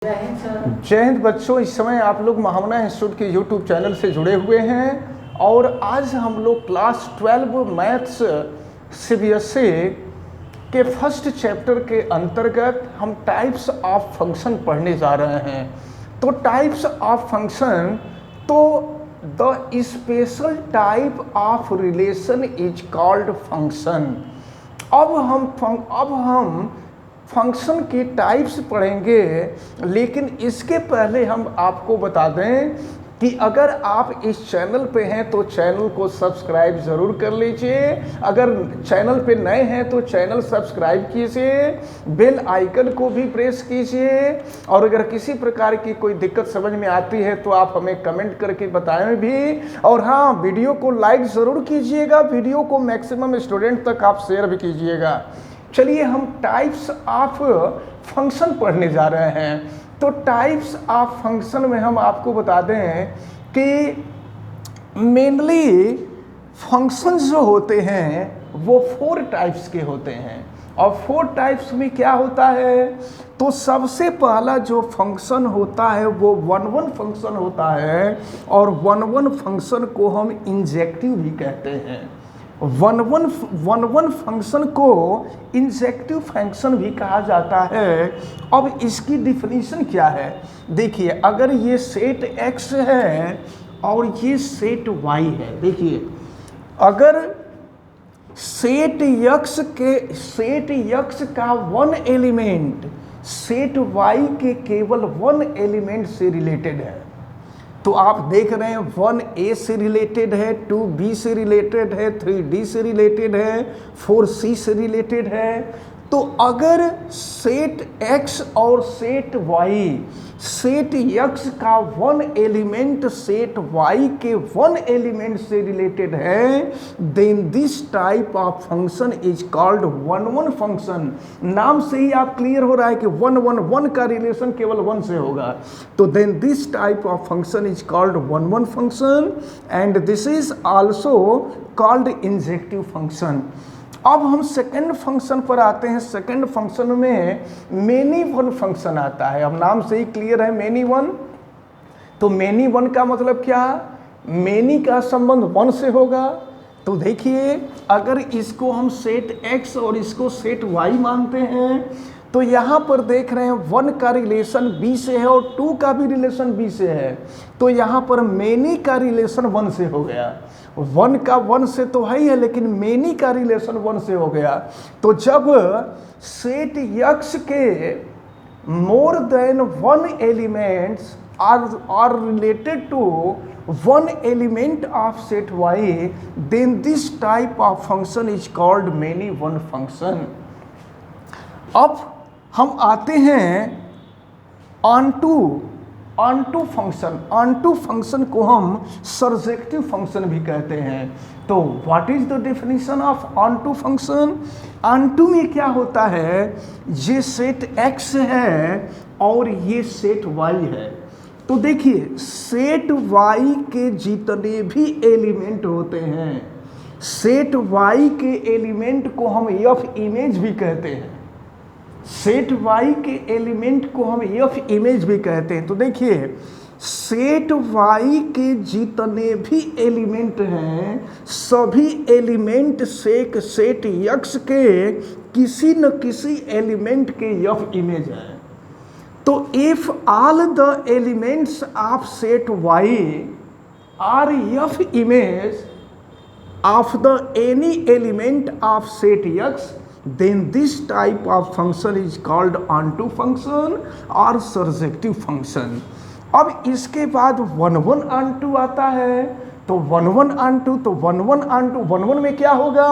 जय हिंद बच्चों। इस समय आप लोग महामना इंस्टीट्यूट के यूट्यूब चैनल से जुड़े हुए हैं और आज हम लोग क्लास 12 मैथ्स सीबीएसई के फर्स्ट चैप्टर के अंतर्गत हम टाइप्स ऑफ फंक्शन पढ़ने जा रहे हैं। तो टाइप्स ऑफ फंक्शन, तो the special type of relation is called function. अब हम फंक्शन की टाइप्स पढ़ेंगे, लेकिन इसके पहले हम आपको बता दें कि अगर आप इस चैनल पे हैं तो चैनल को सब्सक्राइब ज़रूर कर लीजिए। अगर चैनल पे नए हैं तो चैनल सब्सक्राइब कीजिए, बेल आइकन को भी प्रेस कीजिए और अगर किसी प्रकार की कोई दिक्कत समझ में आती है तो आप हमें कमेंट करके बताएं भी। और हाँ, वीडियो को लाइक ज़रूर कीजिएगा, वीडियो को मैक्सिमम स्टूडेंट तक आप शेयर भी कीजिएगा। चलिए हम टाइप्स ऑफ फंक्शन पढ़ने जा रहे हैं। तो टाइप्स ऑफ फंक्शन में हम आपको बता दें कि मेनली फंक्शंस जो होते हैं वो 4 टाइप्स के होते हैं। और 4 टाइप्स में क्या होता है, तो सबसे पहला जो फंक्शन होता है वो 1-1 फंक्शन होता है और 1-1 फंक्शन को हम इंजेक्टिव भी कहते हैं। 1-1 फंक्शन को इंजेक्टिव फंक्शन भी कहा जाता है। अब इसकी डिफिनीशन क्या है, देखिए अगर ये सेट x है और ये सेट y है, देखिए अगर सेट x का 1 एलिमेंट सेट y के केवल 1 एलिमेंट से रिलेटेड है, तो आप देख रहे हैं 1a से रिलेटेड है, 2b से रिलेटेड है, 3d से रिलेटेड है, 4c से रिलेटेड है। तो अगर सेट x और सेट y, सेट x का 1 एलिमेंट सेट y के 1 एलिमेंट से रिलेटेड है, then this type of function is called 1-1 function. नाम से ही आप क्लियर हो रहा है कि 1-1 का रिलेशन केवल 1 से होगा। तो then this type of function is called 1-1 function and this is also called injective function. अब हम सेकेंड फंक्शन पर आते हैं। सेकेंड फंक्शन में मेनी वन फंक्शन आता है। अब नाम से ही क्लियर है मेनी वन। तो मेनी वन का मतलब क्या, मेनी का संबंध 1 से होगा। तो देखिए अगर इसको हम सेट x और इसको सेट y मानते हैं तो यहाँ पर देख रहे हैं 1 का रिलेशन b से है और 2 का भी रिलेशन b से है। तो यहाँ पर मेनी का रिलेशन 1 से हो गया। 1 का 1 से तो है ही है, लेकिन मेनी का रिलेशन 1 से हो गया। तो जब सेट x के more than 1 elements are related to 1 element of set y, then this type of function is called many one function. अब हम आते हैं ऑनटू फंक्शन। ऑनटू फंक्शन को हम सर्जेक्टिव फंक्शन भी कहते हैं। तो what is the definition of onto function. Onto में क्या होता है, ये सेट x है और ये सेट y है। तो देखिए सेट y के जितने भी एलिमेंट होते हैं, सेट y के एलिमेंट को हम f इमेज भी कहते हैं। सेट y के एलिमेंट को हम f इमेज भी कहते हैं। तो देखिए सेट y के जितने भी एलिमेंट हैं, सभी एलिमेंट सेट x के किसी न किसी एलिमेंट के f इमेज है। तो if all the elements of set y are f image of the any element of set x, then this type of function is called onto function और surjective function। अब इसके बाद 1-1 onto आता है। तो 1-1 onto, तो 1-1 onto 1-1 में क्या होगा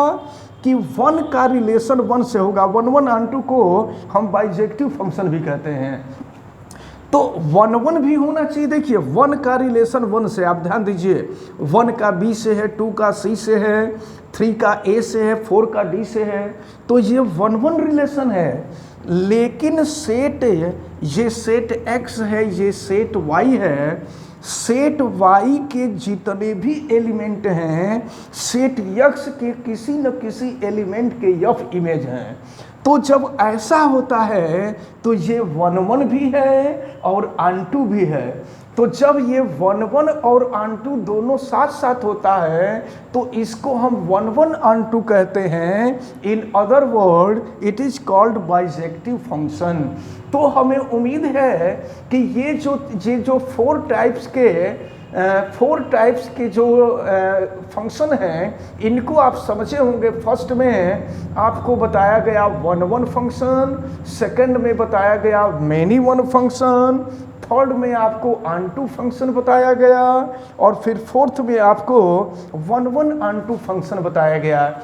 कि 1 का रिलेशन 1 से होगा। 1-1 onto को हम बाइजेक्टिव फंक्शन भी कहते हैं। तो 1-1 भी होना चाहिए। देखिए 1 का रिलेशन 1 से, आप ध्यान दीजिए 1 का b से है, 2 का c से है, 3 का a से है, 4 का d से है। तो ये 1-1 रिलेशन है। लेकिन सेट, ये सेट x है, ये सेट y है। सेट y के जितने भी एलिमेंट हैं, सेट x के किसी न किसी एलिमेंट के f इमेज हैं। तो जब ऐसा होता है तो तो ये 1-1 भी है और ऑन-टू भी है। तो जब ये 1-1 और ऑन-टू दोनों साथ साथ होता है तो इसको हम 1-1 ऑन-टू कहते हैं। In other word it is called bijective function. तो हमें उम्मीद है कि ये जो 4 टाइप्स के जो फंक्शन हैं इनको आप समझे होंगे। फर्स्ट में आपको बताया गया 1-1 फंक्शन, सेकंड में बताया गया मैनी वन फंक्शन, थर्ड में आपको ऑन-टू फंक्शन बताया गया और फिर फोर्थ में आपको 1-1 ऑन-टू फंक्शन बताया गया।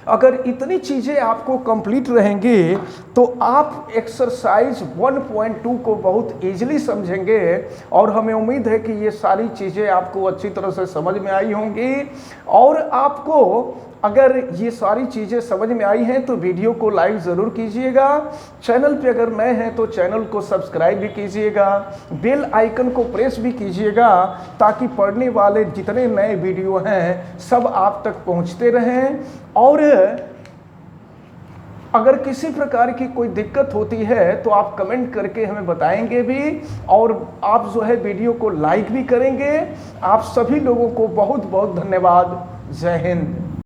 अगर इतनी चीज़ें आपको कंप्लीट रहेंगी तो आप एक्सरसाइज 1.2 को बहुत इजीली समझेंगे और हमें उम्मीद है कि ये सारी चीज़ें आपको अच्छी तरह से समझ में आई होंगी। और आपको अगर ये सारी चीज़ें समझ में आई हैं तो वीडियो को लाइक ज़रूर कीजिएगा। चैनल पे अगर नए हैं तो चैनल को सब्सक्राइब भी कीजिएगा, बेल आइकन को प्रेस भी कीजिएगा ताकि पढ़ने वाले जितने नए वीडियो हैं सब आप तक पहुंचते रहें। और अगर किसी प्रकार की कोई दिक्कत होती है तो आप कमेंट करके हमें बताएंगे भी और आप जो है वीडियो को लाइक भी करेंगे। आप सभी लोगों को बहुत बहुत धन्यवाद। जय हिंद।